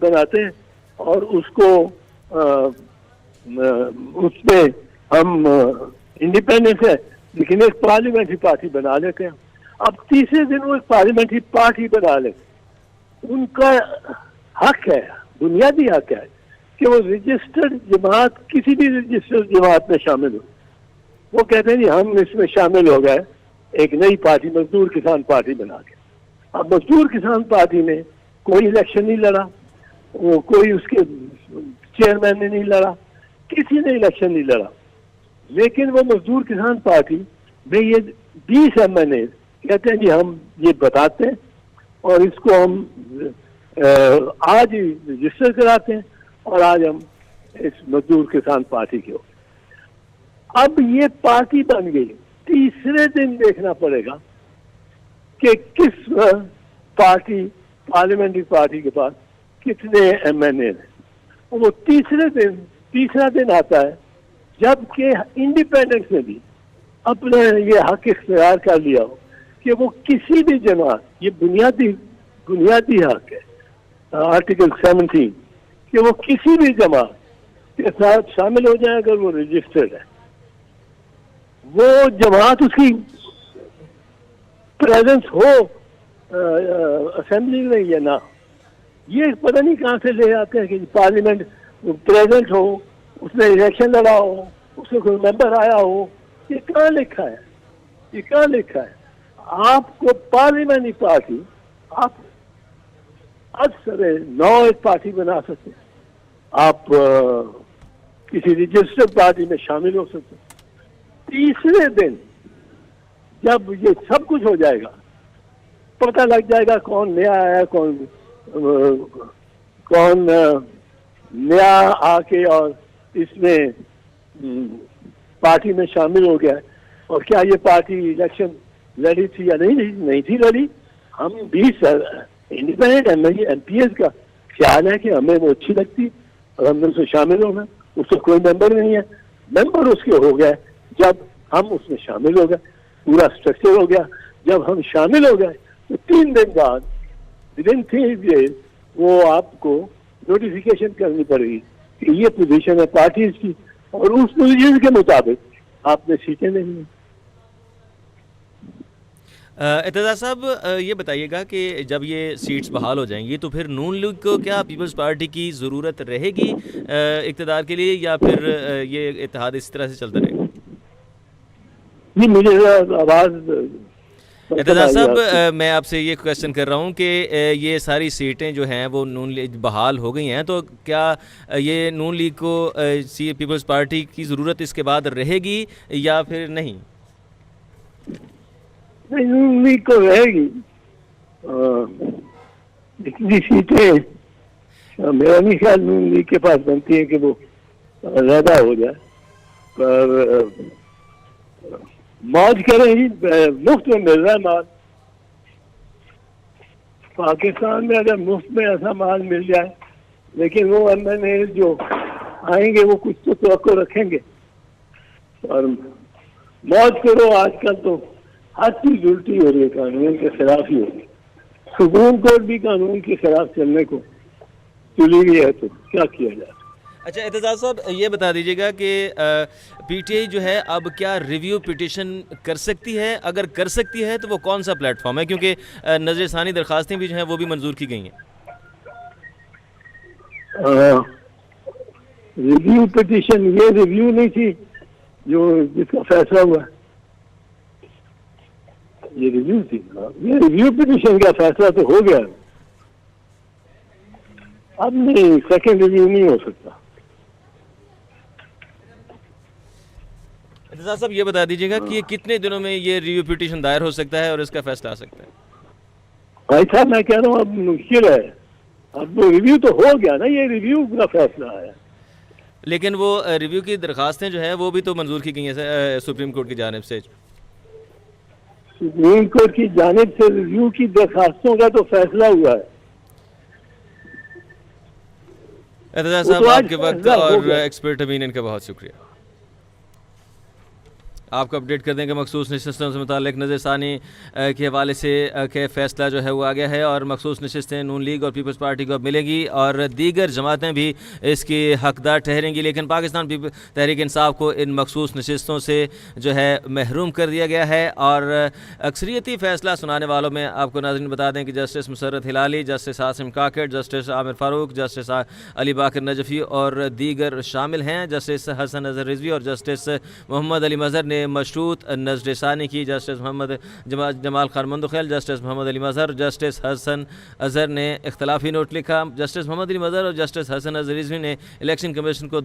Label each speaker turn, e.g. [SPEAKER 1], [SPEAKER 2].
[SPEAKER 1] بناتے ہیں اور اس کو اس میں ہم انڈیپینڈنس ہے لیکن ایک پارلیمنٹری پارٹی بنا لیتے ہیں. اب تیسرے دن وہ ایک پارلیمنٹری پارٹی بنا لیتے. ان کا حق ہے, بنیادی حق ہے کہ وہ رجسٹرڈ جماعت کسی بھی رجسٹرڈ جماعت میں شامل ہو. وہ کہتے ہیں جی ہم اس میں شامل ہو گئے ایک نئی پارٹی مزدور کسان پارٹی بنا کے. اب مزدور کسان پارٹی میں کوئی الیکشن نہیں لڑا, وہ کوئی اس کے چیئرمین نے نہیں لڑا, کسی نے الیکشن نہیں لڑا, لیکن وہ مزدور کسان پارٹی میں یہ 20 MNA کہتے ہیں جی ہم یہ بتاتے ہیں اور اس کو ہم آج ہی رجسٹر کراتے ہیں اور آج ہم اس مزدور کسان پارٹی کے ہو. اب یہ پارٹی بن گئی. تیسرے دن دیکھنا پڑے گا کہ کس پارٹی پارلیمنٹری پارٹی کے پاس کتنے MNA ہیں. وہ تیسرا دن آتا ہے جب کہ انڈیپینڈنس نے بھی اپنے یہ حق اختیار کر لیا ہو کہ وہ کسی بھی جماعت, یہ بنیادی حق ہے آرٹیکل 17, کہ وہ کسی بھی جماعت کے ساتھ شامل ہو جائے اگر وہ رجسٹرڈ ہے. وہ جماعت اس کی پریزنس ہو اسمبلی میں یا نہ, یہ پتہ نہیں کہاں سے لے آتے ہیں کہ پارلیمنٹ پریزنٹ ہو, اس نے الیکشن لڑا ہو, اس میں کوئی ممبر آیا ہو. یہ کہاں لکھا ہے؟ یہ کہاں لکھا ہے؟ آپ کو پارلیمنٹری پارٹی آپ اکثر ایک پارٹی بنا سکتے ہیں, آپ کسی رجسٹرڈ پارٹی میں شامل ہو سکتے ہیں. تیسرے دن جب یہ سب کچھ ہو جائے گا, پتہ لگ جائے گا کون نیا آیا, کون نیا آ کے اور اس میں پارٹی میں شامل ہو گیا اور کیا یہ پارٹی الیکشن لڑی تھی یا نہیں تھی لڑی. ہم 20 انڈیپینڈنٹ MPs کا خیال ہے کہ ہمیں وہ اچھی لگتی اور ہم نے اسے شامل ہونا. اس سے کوئی ممبر نہیں ہے, ممبر اس کے ہو گئے جب ہم اس میں شامل ہو گئے, پورا اسٹرکچر ہو گیا. جب ہم شامل ہو گئے تو 3 دن بعد ودن 3 days وہ آپ کو نوٹیفیکیشن کرنی پڑے گی کہ یہ پوزیشن ہے پارٹیز کی اور اس پوزیشن کے مطابق آپ نے سیٹیں نہیں ہیں.
[SPEAKER 2] اعتزاز صاحب یہ بتائیے گا کہ جب یہ سیٹس بحال ہو جائیں گی تو پھر نون لیگ کو کیا پیپلز پارٹی کی ضرورت رہے گی اقتدار کے لیے, یا پھر یہ اتحاد اس طرح سے چلتا رہے گا؟
[SPEAKER 1] جی مجھے آواز
[SPEAKER 2] اعتزاز صاحب میں آپ سے یہ کویسچن کر رہا ہوں کہ یہ ساری سیٹیں جو ہیں وہ نون لیگ بحال ہو گئی ہیں, تو کیا یہ نون لیگ کو پیپلز پارٹی کی ضرورت اس کے بعد رہے گی یا پھر نہیں؟
[SPEAKER 1] نون لیگ کو رہے گی. اتنی سیٹیں میرا نہیں خیال نون لیگ کے پاس بنتی ہیں کہ وہ زیادہ ہو جائے, پر موج کریں ہی, مفت میں مل رہا ہے مال. پاکستان میں اگر مفت میں ایسا مال مل جائے, لیکن وہ MNA جو آئیں گے وہ کچھ تو توقع رکھیں گے. اور موج کرو, آج کل تو ہر چیز الٹی ہو رہی ہے, قانون کے خلاف ہی ہو رہی ہے. سپریم کورٹ بھی قانون کے خلاف چلنے کو چلی گئی ہے, تو کیا کیا جائے.
[SPEAKER 2] اچھا اعتزاز صاحب یہ بتا دیجیے گا کہ PTI جو ہے اب کیا ریویو پٹیشن کر سکتی ہے؟ اگر کر سکتی ہے تو وہ کون سا پلیٹ فارم ہے؟ کیونکہ نظر ثانی درخواستیں بھی جو ہیں وہ بھی منظور کی گئی ہیں.
[SPEAKER 1] ریویو پٹیشن یہ ریویو نہیں تھی جو جس کا فیصلہ ہوا, یہ ریویو تھی. یہ ریویو پٹیشن کا فیصلہ تو ہو گیا, اب نہیں, سیکنڈ ریویو نہیں ہو سکتا.
[SPEAKER 2] اعتزاز صاحب یہ بتا دیجیے گا کہ یہ کتنے دنوں میں یہ ریویو پٹیشن دائر ہو سکتا ہے اور اس کا فیصلہ آ سکتا ہے؟
[SPEAKER 1] بھائی صاحب میں کہہ رہا ہوں اب مشکل ہے. اب ریویو تو ہو گیا نا, یہ ریویو کا فیصلہ آیا,
[SPEAKER 2] لیکن وہ ریویو کی درخواستیں جو ہیں وہ بھی تو منظور کی گئی ہیں سپریم کورٹ کی جانب سے.
[SPEAKER 1] سپریم کورٹ کی جانب سے ریویو کی درخواستوں کا تو فیصلہ ہوا ہے.
[SPEAKER 2] اعتزاز صاحب آپ کے وقت اور ایکسپرٹ اوپینین کا بہت شکریہ. آپ کو اپڈیٹ کر دیں کہ مخصوص نشستوں سے متعلق نظر ثانی کے حوالے سے کہ فیصلہ جو ہے وہ آ گیا ہے اور مخصوص نشستیں نون لیگ اور پیپلز پارٹی کو اب ملے گی اور دیگر جماعتیں بھی اس کی حقدار ٹھہریں گی، لیکن پاکستان تحریک انصاف کو ان مخصوص نشستوں سے جو ہے محروم کر دیا گیا ہے۔ اور اکثریتی فیصلہ سنانے والوں میں آپ کو ناظرین بتا دیں کہ جسٹس مسرت ہلالی، جسٹس عاصم کاکڑ، جسٹس عامر فاروق، جسٹس علی باقر نجفی اور دیگر شامل ہیں۔ جسٹس حسن اظہر رضوی اور جسٹس محمد علی مظہر نے مشروط نظر ثانی کی۔ جسٹس محمد جمال خان مندخیل، جسٹس محمد علی مظہر، جسٹس حسن اظہر نے اختلافی نوٹ لکھا۔ جسٹس محمد علی مظہر اور جسٹس حسن اظہر رضوی نے الیکشن کمیشن کو